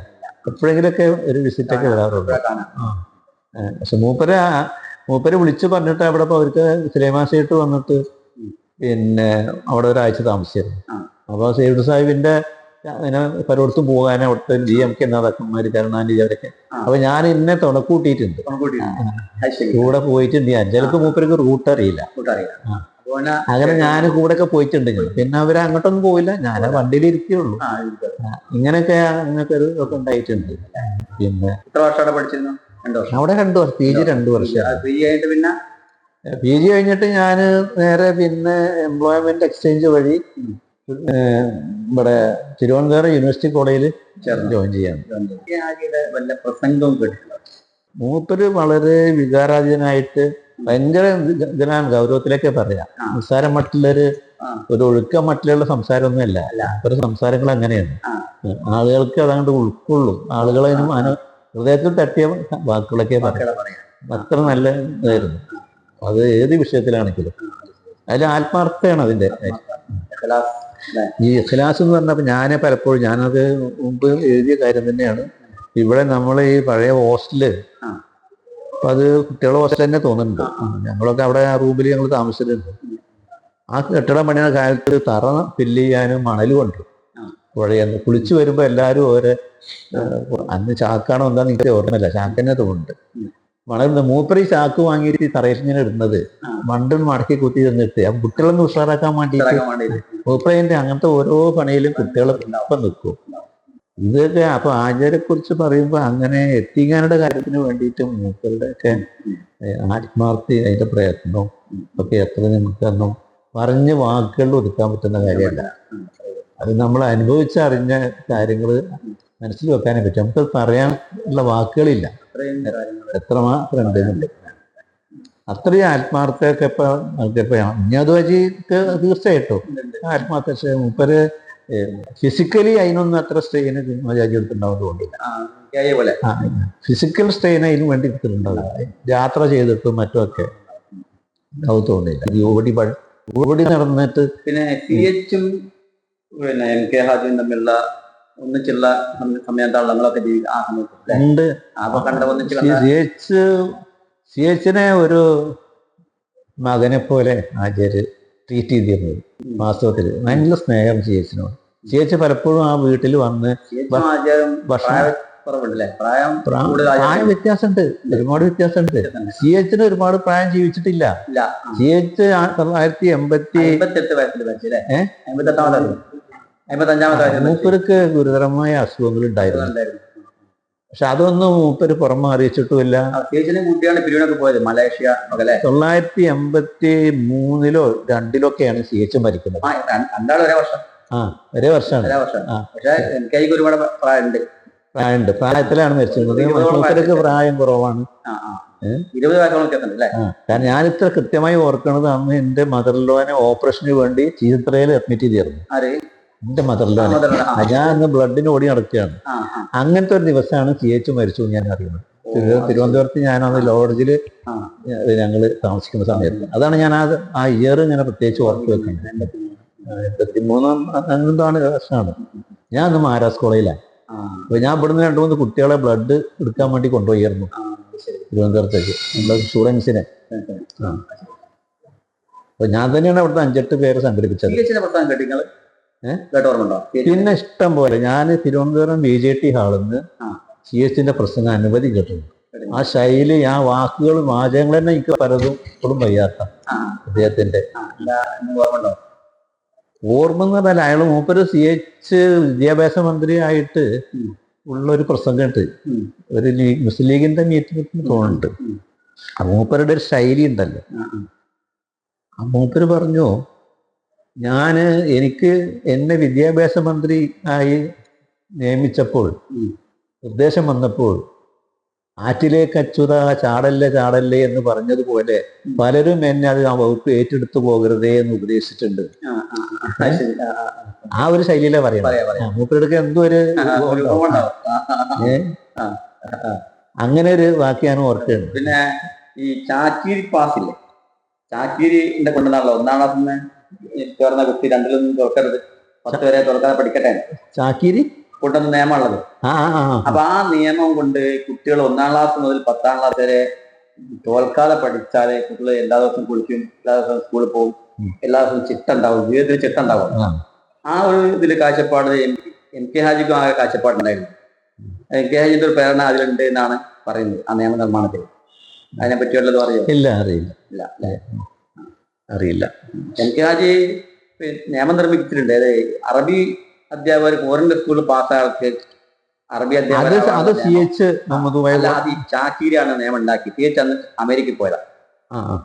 എപ്പോഴെങ്കിലൊക്കെ ഒരു വിസിറ്റൊക്കെ വരാറുള്ളൂ. പക്ഷെ മൂപ്പര് വിളിച്ചു പറഞ്ഞിട്ട് അവിടെ അവർക്ക് സുലൈമാൻ സേട്ട് വന്നിട്ട് പിന്നെ അവിടെ ഒരാഴ്ച താമസിച്ചിരുന്നു. അപ്പൊ സേട്ട് സാഹിബിന്റെ അങ്ങനെ പലയിടത്തും പോകാൻ അവിടുത്തെ GMK നേതാക്കന്മാര് കരുണാനിധി അവരൊക്കെ. അപ്പൊ ഞാൻ ഇന്നെ തുണക്കൂട്ടിയിട്ടുണ്ട്, കൂടെ പോയിട്ടുണ്ട്. ചിലപ്പോൾ മൂപ്പർക്ക് റൂട്ട് അറിയില്ല. അങ്ങനെ ഞാൻ കൂടെ ഒക്കെ പോയിട്ടുണ്ട്. പിന്നെ അവര് അങ്ങോട്ടൊന്നും പോയില്ല, ഞാൻ ആ വണ്ടിയിൽ ഇരിക്കുകയുള്ളൂ. ഇങ്ങനെയൊക്കെ അങ്ങനൊക്കെ ഒരു ഒക്കെ ഉണ്ടായിട്ടുണ്ട്. പിന്നെ അവിടെ 2 വർഷം PG 2 വർഷം. PG കഴിഞ്ഞിട്ട് ഞാൻ നേരെ പിന്നെ എംപ്ലോയ്മെന്റ് എക്സ്ചേഞ്ച് വഴി ഇവിടെ തിരുവനന്തപുരം യൂണിവേഴ്സിറ്റി കോളേജിൽ ജോയിൻ ചെയ്യാൻ. മൂപ്പര് വളരെ വികാരാധീനായിട്ട് ഭയങ്കര ഗൗരവത്തിലൊക്കെ പറയാം. സംസാരം മറ്റുള്ളൊരു ഒഴുക്ക മറ്റുള്ള സംസാരമൊന്നുമല്ല. ഒരു സംസാരങ്ങൾ അങ്ങനെയാണ്, ആളുകൾക്ക് അതങ്ങോട്ട് ഉൾക്കൊള്ളും. ആളുകളതിനും ഹൃദയത്തിൽ തട്ടിയ വാക്കുകളൊക്കെ പറയാം. അത്ര നല്ല ഇതായിരുന്നു അത്. ഏത് വിഷയത്തിലാണെങ്കിലും അതിൽ ആത്മാർത്ഥതയാണ് അതിന്റെ. ഈ ഇഖ്ലാസ് എന്ന് പറഞ്ഞപ്പോൾ ഞാൻ പലപ്പോഴും ഞാനത് മുമ്പ് എഴുതിയ കാര്യം തന്നെയാണ്. ഇവിടെ നമ്മൾ ഈ പഴയ ഹോസ്റ്റല്, അപ്പൊ അത് കുട്ടികളുടെ ഹോസ്റ്റൽ തന്നെ തോന്നുന്നുണ്ട്. ഞങ്ങളൊക്കെ അവിടെ ആ റൂമിൽ ഞങ്ങൾ താമസിച്ചിട്ടുണ്ട്. ആ കെട്ടിടം പണിയുന്ന കാലത്ത് തറ ഫില്ല് ചെയ്യാനും മണൽ കൊണ്ടു പുഴയെന്ന് കുളിച്ചു വരുമ്പോ എല്ലാവരും ഓരോ അന്ന് ചാക്കാണോ എന്താന്ന് എനിക്ക് ഓർമ്മയില്ല, ചാക്കന്നെ തോന്നുന്നുണ്ട്. മണൽ മൂപ്പറി ചാക്ക് വാങ്ങിയിട്ട് തറയിൽ ഇങ്ങനെ ഇടുന്നത് മണ്ടും മടക്കി കുത്തി തന്നിട്ട് അപ്പൊ കുട്ടികളൊന്ന് ഉഷാറാക്കാൻ വേണ്ടിയിട്ട് മൂപ്പറിന്റെ അങ്ങനത്തെ ഓരോ പണിയിലും കുട്ടികളെ ഒപ്പം നിൽക്കും. ഇതൊക്കെ അപ്പൊ ആചാര്യക്കുറിച്ച് പറയുമ്പോ അങ്ങനെ എത്തിക്കാനുള്ള കാര്യത്തിന് വേണ്ടിയിട്ട് മൂപ്പരുടെ ഒക്കെ ആത്മാർത്ഥി, അതിന്റെ പ്രയത്നവും ഒക്കെ എത്ര നമുക്കൊന്നും പറഞ്ഞ് വാക്കുകളിൽ ഒതുക്കാൻ പറ്റുന്ന കാര്യമല്ല. അത് നമ്മൾ അനുഭവിച്ചറിഞ്ഞ കാര്യങ്ങൾ മനസ്സിൽ വെക്കാനേ പറ്റും. നമുക്ക് പറയാനുള്ള വാക്കുകളില്ല, എത്രമാത്രം ഉണ്ടെന്നുണ്ട്. അത്രയും ആത്മാർത്ഥയൊക്കെ ഇപ്പൊ നമുക്കിപ്പോ ഇനി അത് വഴിക്ക് തീർച്ചയായിട്ടും ആത്മാർത്ഥ. പക്ഷേ മൂപ്പര് ഫിസിക്കലി അതിനൊന്നും അത്ര സ്ട്രെയിന് മര്യാദ എടുത്തിട്ടുണ്ടാവുന്നത് കൊണ്ടില്ല. ഫിസിക്കൽ സ്ട്രെയിൻ അതിന് വേണ്ടി എടുത്തിട്ടുണ്ടാവില്ല. യാത്ര ചെയ്തിട്ടും മറ്റുമൊക്കെ അത് തോന്നില്ല. ഓടി നടന്നിട്ട് പിന്നെ CH പിന്നെ എം കെ ഹാജിയും തമ്മിലുള്ള ഒന്നിച്ചുള്ള സമയത്താണല്ലോ ആ സമയത്ത് ഉണ്ട്. അപ്പൊ കണ്ട ഒന്നിച്ച് സി എച്ചിനെ ഒരു മകനെ പോലെ ആചാര്യ ട്രീറ്റ് ചെയ്തിരുന്നത്. വാസ്തവത്തിൽ ഭയങ്കര സ്നേഹം സി എച്ചിനോട്. സി എച്ച് പലപ്പോഴും ആ വീട്ടിൽ വന്ന് പ്രായം വ്യത്യാസമുണ്ട്, ഒരുപാട് വ്യത്യാസമുണ്ട്. സി എച്ചിന് ഒരുപാട് പ്രായം ജീവിച്ചിട്ടില്ല. സി എച്ച് 1988 മൂപ്പർക്ക് ഗുരുതരമായ അസുഖങ്ങൾ ഉണ്ടായിരുന്നു. പക്ഷെ അതൊന്നും മൂപ്പര് പുറമെ അറിയിച്ചിട്ടുമില്ല. 1983-ോ 2-ലൊക്കെയാണ് സി എച്ച് മരിക്കുന്നത്. ഒരേ വർഷമാണ്. പ്രായമുണ്ട്. പ്രായത്തിലാണ് മരിച്ചിരുന്നത്. മൂപ്പർക്ക് പ്രായം കുറവാണ്. കാരണം ഞാനിത്ര കൃത്യമായി ഓർക്കണത്, അന്ന് എന്റെ മദർലോനെ ഓപ്പറേഷന് വേണ്ടി ചീത്രയിൽ അഡ്മിറ്റ് ചെയ്തിരുന്നു. എന്റെ മദർലോനെ. ഞാൻ അന്ന് ബ്ലഡിന് ഓടി നടക്കുകയാണ്. അങ്ങനത്തെ ഒരു ദിവസമാണ് സി എച്ച് മരിച്ചു ഞാൻ അറിയുന്നത്. തിരുവനന്തപുരത്ത് ഞാനന്ന് ലോഡ്ജിൽ ഞങ്ങൾ താമസിക്കുന്ന സമയത്ത്. അതാണ് ഞാൻ ആ ഇയർ ഇങ്ങനെ പ്രത്യേകിച്ച് ഓർത്ത് വെക്കുന്നത്. 83 വർഷമാണ്. ഞാൻ അന്ന് മഹാരാജ് കോളേജിലാണ്. അപ്പൊ ഞാൻ ഇവിടുന്ന് 2-3 കുട്ടികളെ ബ്ലഡ് എടുക്കാൻ വേണ്ടി കൊണ്ടുപോയിരുന്നു തിരുവനന്തപുരത്തേക്ക്, നമ്മുടെ സ്റ്റുഡൻസിനെ. അപ്പൊ ഞാൻ തന്നെയാണ് അവിടുത്തെ 5-8 പേര് സംഘടിപ്പിച്ചത്. പിന്നെ ഇഷ്ടം പോലെ ഞാൻ തിരുവനന്തപുരം BJT ഹാളിൽ നിന്ന് സി എച്ചിന്റെ പ്രസംഗം അനവധി കേട്ടിട്ടുണ്ട്. ആ ശൈലി, ആ വാക്കുകൾ, വാചകങ്ങൾ തന്നെ എനിക്ക് പലതും ഇപ്പോഴും വയ്യാത്ത അദ്ദേഹത്തിന്റെ. ഓർമ്മ എന്ന് പറഞ്ഞാൽ അയാൾ മൂപ്പര് സി എച്ച് വിദ്യാഭ്യാസ മന്ത്രി ആയിട്ട് ഉള്ളൊരു പ്രസംഗമുണ്ട്, ഒരു മുസ്ലിം ലീഗിന്റെ മീറ്റിംഗ് തോന്നുന്നുണ്ട്. ആ മൂപ്പരുടെ ഒരു ശൈലി ഉണ്ടല്ലോ. ആ മൂപ്പര് പറഞ്ഞു, എനിക്ക് എന്നെ വിദ്യാഭ്യാസ മന്ത്രി ആയി നിയമിച്ചപ്പോൾ, നിർദ്ദേശം വന്നപ്പോൾ, ആറ്റിലേക്ക് അച്യുത ചാടല്ലേ എന്ന് പറഞ്ഞതുപോലെ പലരും എന്നെ അത് ആ വകുപ്പ് ഏറ്റെടുത്തു പോകരുതേ എന്ന് ഉപദേശിച്ചിട്ടുണ്ട്. ആ ഒരു ശൈലിയിലെ പറയാം. മൂപ്പരുടെ എന്തോ ഒരു അങ്ങനെ ഒരു വാക്യാണ് ഓർക്കുകയാണ്. പിന്നെ ഈ ചാക്കീരി പാസില്ലേ, ചാക്കീരിന്റെ കൊണ്ടുവന്നാണല്ലോ 1-ാം ക്ലാസ്സിൽ നിന്ന് ചേർന്ന കുട്ടി 2-ലൊന്നും തുറക്കരുത്, 10 വരെ തുറക്കാതെ പഠിക്കട്ടെ, ചാക്കീരി കൊണ്ടുവന്ന നിയമമുള്ളത്. അപ്പൊ ആ നിയമം കൊണ്ട് കുട്ടികൾ 1-ാം ക്ലാസ് മുതൽ 10-ാം ക്ലാസ് വരെ തോൽക്കാതെ പഠിച്ചാലേ കുട്ടികൾ എല്ലാ ദിവസവും കുളിക്കും, എല്ലാ ദിവസവും സ്കൂളിൽ പോകും, എല്ലാ ദിവസവും ചിട്ടുണ്ടാവും, ജീവിതത്തിൽ ചിട്ടുണ്ടാവും. ആ ഒരു ഇതിൽ കാഴ്ചപ്പാട് എം കെ ഹാജിക്കും ആ കാഴ്ചപ്പാടുണ്ടായിരുന്നു. എം കെ ഹാജിന്റെ ഒരു പ്രേരണ അതിലുണ്ട് എന്നാണ് പറയുന്നത് ആ നിയമനിർമ്മാണത്തിൽ. അതിനെ പറ്റി വല്ലതും അറിയോ? ഇല്ല, അറിയില്ല. എം കെ ഹാജി നിയമം നിർമ്മിച്ചിട്ടുണ്ട്. അറബി അധ്യാപകർ ഫോറിൻ സ്കൂളിൽ പാസ്സാൾക്ക് അറബി അധ്യാപകർ ചാക്കീരിയാണ് നിയമം ഉണ്ടാക്കി. സി എച്ച് അന്ന് അമേരിക്കയിൽ പോയതാ.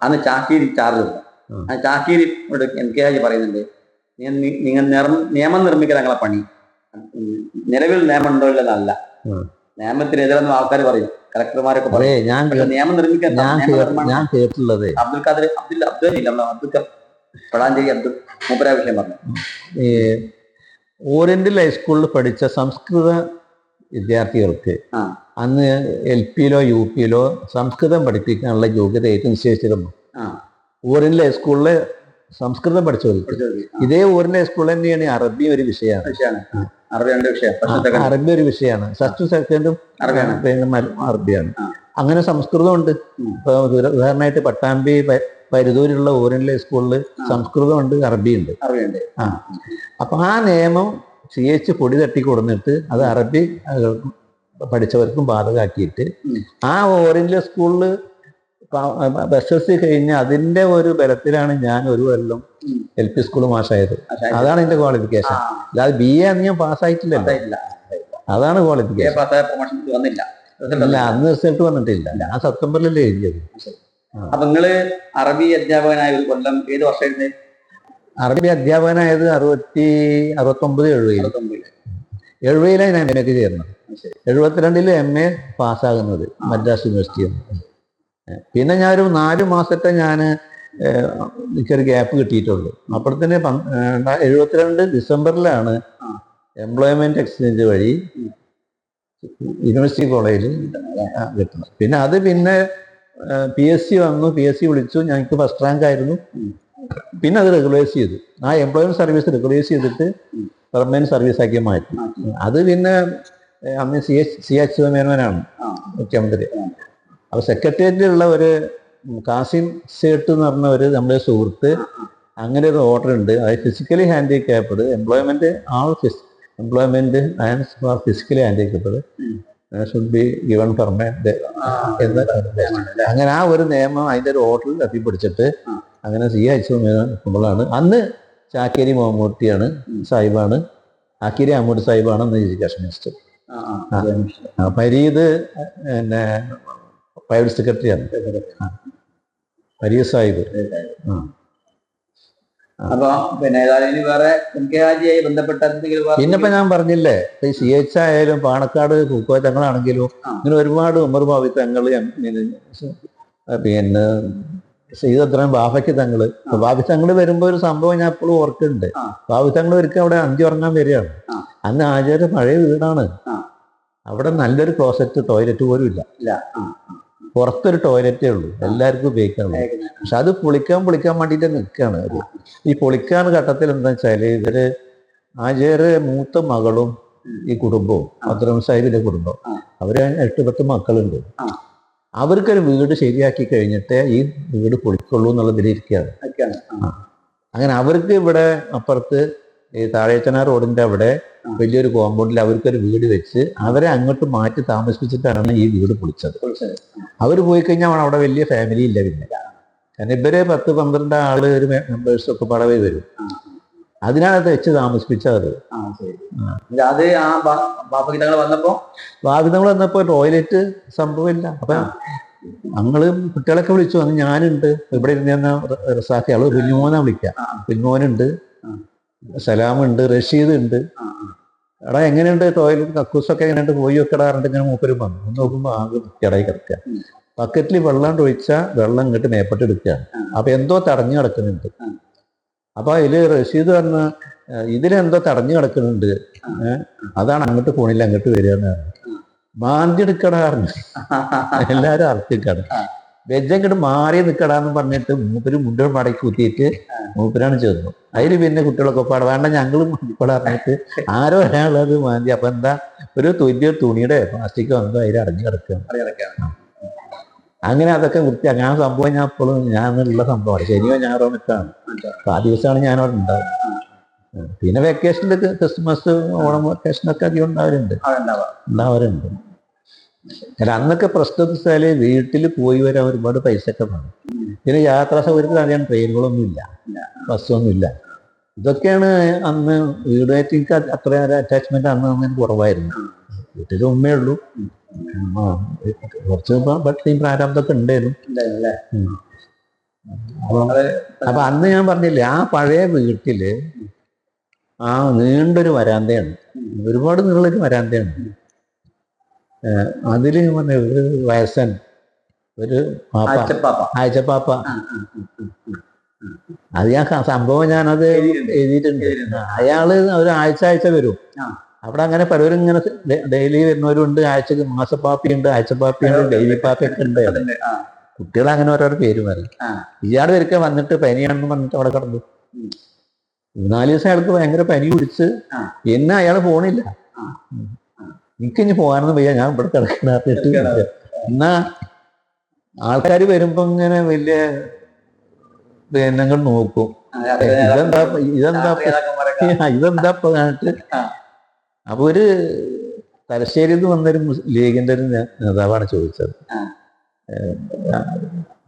അന്ന് ചാക്കീരി ചാർജ്. ആ ചാക്കീരി എം കെ ഹാജി പറയുന്നുണ്ട്, നിങ്ങൾ നിയമം നിർമ്മിക്കുക ഞങ്ങളെ പണി, നിലവിൽ നിയമം ഉണ്ടോ ഇല്ലെന്നല്ല. നിയമത്തിനെതിരെന്ന് ആൾക്കാർ പറയും, കളക്ടർമാരൊക്കെ പറയും. നിയമം നിർമ്മിക്കാൻ മൂപ്പര വിഷയം പറഞ്ഞു. ഓറിയന്റൽ ഹൈസ്കൂളിൽ പഠിച്ച സംസ്കൃത വിദ്യാർത്ഥികൾക്ക് അന്ന് LP-ലോ UP-ലോ സംസ്കൃതം പഠിപ്പിക്കാനുള്ള യോഗ്യത ഏറ്റവും നിശ്ചയിച്ചിരുന്നു. ഓറിയന്റൽ ഹൈസ്കൂളിലെ സംസ്കൃതം പഠിച്ചവർക്ക്. ഇതേ ഓറിയന്റൽ ഹൈസ്കൂളിൽ തന്നെയാണ് അറബി ഒരു വിഷയമാണ്. അറബി ഒരു വിഷയമാണ്. ഫസ്റ്റും സെക്കൻഡും അറബിയാണ്. അങ്ങനെ സംസ്കൃതം ഉണ്ട്. ഇപ്പൊ ഉദാഹരണമായിട്ട് പട്ടാമ്പി പരിതൂരിലുള്ള ഓറിയന്റൽ ഹൈസ്കൂളിൽ സംസ്കൃതം ഉണ്ട്, അറബിയുണ്ട്. അപ്പൊ ആ നിയമം സി എച്ച് പൊടി തട്ടി കൊടുത്തിട്ട് അത് അറബി പഠിച്ചവർക്കും ബാധകമാക്കിയിട്ട് ആ ഓറിയന്റൽ സ്കൂളിൽ SSLC കഴിഞ്ഞ് അതിന്റെ ഒരു ബലത്തിലാണ് ഞാൻ ഒരു കൊല്ലം LP സ്കൂൾ മാഷായത്. അതാണ് എന്റെ ക്വാളിഫിക്കേഷൻ. അല്ലാതെ BA അന്ന് ഞാൻ പാസ്സായിട്ടില്ലല്ലോ. അതാണ് ക്വാളിഫിക്കേഷൻ. അല്ല, അന്ന് റിസൾട്ട് വന്നിട്ടില്ല. ഞാൻ സെപ്റ്റംബറിലല്ലേ എഴുതിയത്. അപ്പൊ നിങ്ങള് അറബി അധ്യാപകനായ ഒരു കൊല്ലം ഏത് വർഷമായിരുന്നു? അറബി അധ്യാപകനായത് 70-ലാണ് ഞാൻ MA ചേർന്നത്. 72-ല് MA പാസ്സാകുന്നത് മദ്രാസ് യൂണിവേഴ്സിറ്റിയിൽ. പിന്നെ ഞാനൊരു 4 മാസത്തെ എനിക്കൊരു ഗ്യാപ്പ് കിട്ടിയിട്ടുള്ളൂ. അപ്പോഴത്തേന് 72 ഡിസംബറിലാണ് എംപ്ലോയ്മെന്റ് എക്സ്ചേഞ്ച് വഴി യൂണിവേഴ്സിറ്റി കോളേജിൽ കിട്ടുന്നത്. പിന്നെ PSC വന്നു. PSC വിളിച്ചു. ഞങ്ങൾക്ക് ഫസ്റ്റ് റാങ്ക് ആയിരുന്നു. പിന്നെ അത് റെഗുലൈസ് ചെയ്തു. ആ എംപ്ലോയ്മെന്റ് സർവീസ് റെഗുലൈസ് ചെയ്തിട്ട് പെർമനന്റ് സർവീസ് ആക്കി മാറ്റി. അത് പിന്നെ അന്ന് സി എച്ച് മേനോനാണ് മുഖ്യമന്ത്രി. അപ്പൊ സെക്രട്ടേറിയറ്റിലുള്ള ഒരു കാസിം സേട്ട് എന്ന് പറഞ്ഞ ഒരു നമ്മുടെ സുഹൃത്ത് അങ്ങനെ ഒരു ഓർഡർ ഉണ്ട്. അത് physically handicapped employment employment and for physically handicapped should be given permanent എന്ന് അങ്ങനെ ആ ഒരു നിയമം അതിന്റെ ഒരു ഓർഡറിൽ എത്തിപ്പിടിച്ചിട്ട് അങ്ങനെ സി എച്ച് മേനോൻ നിൽക്കുമ്പോഴാണ് അന്ന് ചാക്കേരി മമ്മൂട്ടിയാണ് സാഹിബാണ്, ആക്കേരി മമ്മൂട്ടി സാഹിബാണ് അന്ന് എഡ്യൂക്കേഷൻ മിനിസ്റ്റർ. പരീത് പിന്നെ പ്രൈവറ്റ് സെക്രട്ടറിയാണ് പരീത് സാഹിബ്. അപ്പൊ പിന്നെ വേറെ ബന്ധപ്പെട്ട പിന്നിപ്പോ ഞാൻ പറഞ്ഞില്ലേ, ഇപ്പൊ സി എച്ച് ആയാലും പാണക്കാട് പൂക്കോയ തങ്ങളാണെങ്കിലും ഇങ്ങനെ ഒരുപാട് ഉമർ ബാബി തങ്ങൾ, പിന്നെ സീതത്രയും ബാഫയ്ക്ക് തങ്ങള്. ബാബി തങ്ങള് വരുമ്പോ ഒരു സംഭവം ഞാൻ എപ്പോഴും ഓർക്കുന്നുണ്ട്. ബാബി തങ്ങൾ ഒരിക്കൽ അവിടെ അഞ്ചു ഉറങ്ങാൻ വരികയാണ്. അന്ന് ആചാര്യ പഴയ വീടാണ്. അവിടെ നല്ലൊരു ക്ലോസറ്റ് ടോയ്ലറ്റ് പോലും ഇല്ല. പുറത്തൊരു ടോയ്ലറ്റേ ഉള്ളൂ, എല്ലാവർക്കും ഉപയോഗിക്കാനുള്ളൂ. പക്ഷെ അത് പൊളിക്കാൻ വേണ്ടിയിട്ട് നിൽക്കുകയാണ് അവര്. ഈ പൊളിക്കാൻ ഘട്ടത്തിൽ എന്താ വെച്ചാല് ഇവര് ആചാര്യ മൂത്ത മകളും ഈ കുടുംബവും അബ്ദുറഹ്മാൻ സാഹിബിന്റെ കുടുംബം, അവര് 8-10 മക്കളുണ്ട്. അവർക്കൊരു വീട് ശരിയാക്കി കഴിഞ്ഞിട്ടേ ഈ വീട് പൊളിക്കുള്ളൂ എന്നുള്ളതിലിരിക്കുകയാണ്. അങ്ങനെ അവർക്ക് ഇവിടെ അപ്പുറത്ത് ഈ താഴേച്ചന റോഡിന്റെ അവിടെ വലിയൊരു കോമ്പൗണ്ടിൽ അവർക്കൊരു വീട് വെച്ച് അവരെ അങ്ങോട്ട് മാറ്റി താമസിപ്പിച്ചിട്ടാണ് ഈ വീട് പൊളിച്ചത്. അവർ പോയി കഴിഞ്ഞാൽ അവിടെ വലിയ ഫാമിലി ഇല്ല. പിന്നെ കാരണം ഇവര് 10-12 ആള് ഒരു മെമ്പേഴ്സ് ഒക്കെ പടവേ വരും. അതിനാണ് അത് വെച്ച് താമസിപ്പിച്ചത്. ബാബിതങ്ങൾ വന്നപ്പോ ടോയ്ലറ്റ് സംഭവമില്ല. അപ്പൊ ഞങ്ങള് കുട്ടികളൊക്കെ വിളിച്ചു. അന്ന് ഞാനുണ്ട്, ഇവിടെ ഇരുന്ന റസാഖി ആള് കുഞ്ഞുമോനെ വിളിക്കാം. കുഞ്ഞുമോനുണ്ട്, സലാമുണ്ട്, റഷീദ് ഉണ്ട്. എടാ എങ്ങനെയുണ്ട് ടോയ്ലറ്റ് കക്കൂസൊക്കെ എങ്ങനെയുണ്ട്, പോയി വെക്കടാ പറഞ്ഞിട്ട് ഇങ്ങനെ മൂപ്പരും വന്നു. ഒന്ന് നോക്കുമ്പോ ആകെ വൃത്തികേടായി കിടക്കുക. ബക്കറ്റിൽ വെള്ളം ഒഴിച്ചാൽ വെള്ളം ഇങ്ങോട്ട് മേപ്പെട്ട് എടുക്കുകയാണ്. അപ്പൊ എന്തോ തടഞ്ഞു കിടക്കുന്നുണ്ട്. അപ്പൊ അതില് റഷീദ് പറഞ്ഞ ഇതിലെന്തോ തടഞ്ഞു കിടക്കുന്നുണ്ട്, അതാണ് അങ്ങോട്ട് പോണില്ല അങ്ങോട്ട് വരികയെന്ന് പറഞ്ഞു. മാന്തി എടുക്കടാ പറഞ്ഞു. എല്ലാരും അർത്ഥിക്കാണ്. വെജങ്ങോട്ട് മാറി നിൽക്കടാന്ന് പറഞ്ഞിട്ട് മൂപ്പര് മുണ്ടോട് മടക്കി കുത്തിയിട്ട് മൂപ്പരാണ് ചേർന്നു. അതിൽ പിന്നെ കുട്ടികളൊക്കെ പാടെ വേണ്ട ഞങ്ങളും മതിപ്പാടെ പറഞ്ഞിട്ട് ആരോ ഒരാളത് മാന്തി. അപ്പൊ എന്താ ഒരു തുണിയുടെ പ്ലാസ്റ്റിക് വന്നോ അതിൽ അടഞ്ഞു കിടക്കുകയാണ്. അങ്ങനെ അതൊക്കെ വൃത്തിയാക്കി. ആ സംഭവം ഞാൻ എപ്പോഴും ഞാനുള്ള സംഭവമാണ്. ശനിയോ ഞായറോ നിൽക്കാണ്. അപ്പൊ ആ ദിവസമാണ് ഞാനവിടെ ഉണ്ടാവുക. പിന്നെ വെക്കേഷനിൽ ക്രിസ്മസ് ഓണം വെക്കേഷനൊക്കെ അധികം ഉണ്ടാവാറുണ്ട്. അന്നൊക്കെ പ്രശ്നം വെച്ചാല് വീട്ടിൽ പോയി വരാൻ ഒരുപാട് പൈസ ഒക്കെ വേണം. പിന്നെ യാത്രാ സൗകര്യത്തിൽ അറിയാൻ ട്രെയിനുകളൊന്നും ഇല്ല, ബസ്സൊന്നും ഇല്ല. ഇതൊക്കെയാണ് അന്ന് വീടുമായിട്ട് എനിക്ക് അത്ര അറ്റാച്ച്മെന്റ് അന്ന് കുറവായിരുന്നു. വീട്ടിൽ ഉമ്മയുള്ളൂ, കുറച്ച് ഭക്ഷണം പ്രാരാബ്ദമൊക്കെ ഉണ്ടായിരുന്നു. അപ്പൊ അന്ന് ഞാൻ പറഞ്ഞില്ലേ, ആ പഴയ വീട്ടില് ആ നീണ്ടൊരു വരാന്തയാണ്, ഒരുപാട് നീളൊരു വരാന്തയാണ്. അതില് പറഞ്ഞ ഒരു വയസ്സൻ ഒരു ആഴ്ചപ്പാപ്പ, അത് ഞാൻ സംഭവം ഞാനത് എഴുതിയിട്ടുണ്ട്. അയാള് ഒരു ആഴ്ച വരും. അവിടെ അങ്ങനെ പലരും ഇങ്ങനെ ഡെയിലി വരുന്നവരുണ്ട്. ആഴ്ചക്ക് മാസപ്പാപ്പിയുണ്ട്, ആഴ്ചപ്പാപ്പിയുണ്ട്, ഡെയിലി പാപ്പയൊക്കെ ഉണ്ട്. കുട്ടികൾ അങ്ങനെ ഓരോരോ പേര് പറയും. ഇയാൾ ഒരിക്കൽ വന്നിട്ട് പനിയാണെന്ന് പറഞ്ഞിട്ട് അവിടെ കിടന്നു. 4 ദിവസം അയാൾക്ക് ഭയങ്കര പനി പിടിച്ച് പിന്നെ അയാൾ പോണില്ല. എനിക്കിനി പോകാനൊന്നും വയ്യ, ഞാൻ ഇവിടെ കിടക്കിട്ട്. എന്നാ ആൾക്കാർ വരുമ്പോ ഇങ്ങനെ വലിയ ഞങ്ങൾ നോക്കും, ഇതെന്താ പറഞ്ഞിട്ട്. അപ്പൊ ഒരു തലശ്ശേരിയിൽ നിന്ന് വന്നൊരു ലീഗിന്റെ ഒരു നേതാവാണ് ചോദിച്ചത്,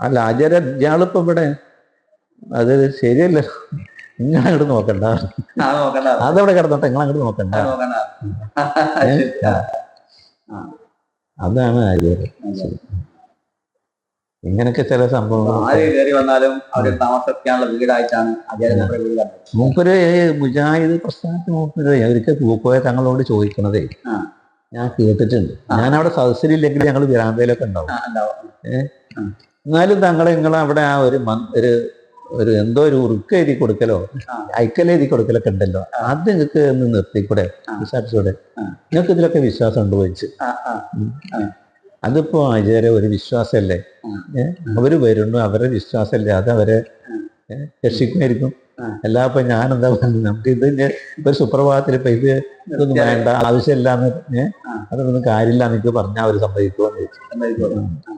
അല്ല ആചാര്യ ഇയാളിപ്പോ ഇവിടെ അത് ശരിയല്ല, നിങ്ങൾ അങ്ങോട്ട് നോക്കണ്ട, അതവിടെ കിടന്നോട്ടെ, നിങ്ങൾ അങ്ങോട്ട് നോക്കണ്ട. അതാണ് ആചാര്യ. ഇങ്ങനൊക്കെ ചില സംഭവങ്ങൾ മൂപ്പര് മുജാഹിദ് പ്രസ്ഥാനത്തിന് മൂപ്പര് ഒരിക്കൽ പൂക്കോയ തങ്ങളോട് ചോദിക്കണതേ ഞാൻ കേട്ടിട്ടുണ്ട്. ഞാൻ അവിടെ സദസ്സിലില്ലെങ്കിൽ ഞങ്ങൾ വിരാന്തയിലൊക്കെ ഉണ്ടാവും. എന്നാലും നിങ്ങൾ അവിടെ ആ ഒരു എന്തോ ഒരു ഉറുക്ക എഴുതി കൊടുക്കലോ ഐക്കൽ എഴുതി കൊടുക്കലൊക്കെ ഉണ്ടല്ലോ, അത് നിങ്ങൾക്ക് ഒന്ന് നിർത്തിക്കൂടെ, വിശ്വാസത്തോടെ നിങ്ങൾക്ക് ഇതിലൊക്കെ വിശ്വാസം ഉണ്ടോ ചോദിച്ചു. അതിപ്പോ ആചാര്യ ഒരു വിശ്വാസമല്ലേ, അവര് വരുന്നു, അവരുടെ വിശ്വാസമല്ലേ, അത് അവരെ രക്ഷിക്കുമായിരിക്കും. ആ. അല്ലാപ്പൊ ഞാൻ എന്താ പറഞ്ഞത്, നമുക്ക് ഇത് ഒരു സുപ്രഭാതത്തിൽ ഇപ്പൊ ഇതൊന്നും വേണ്ട, ആവശ്യമില്ലാന്ന് ആ. അതൊന്നും കാര്യമില്ല എന്നൊക്കെ പറഞ്ഞാൽ അവർ സംഭവിക്കുമെന്ന് ചോദിച്ചു. എന്തായിക്കോട്ടെ.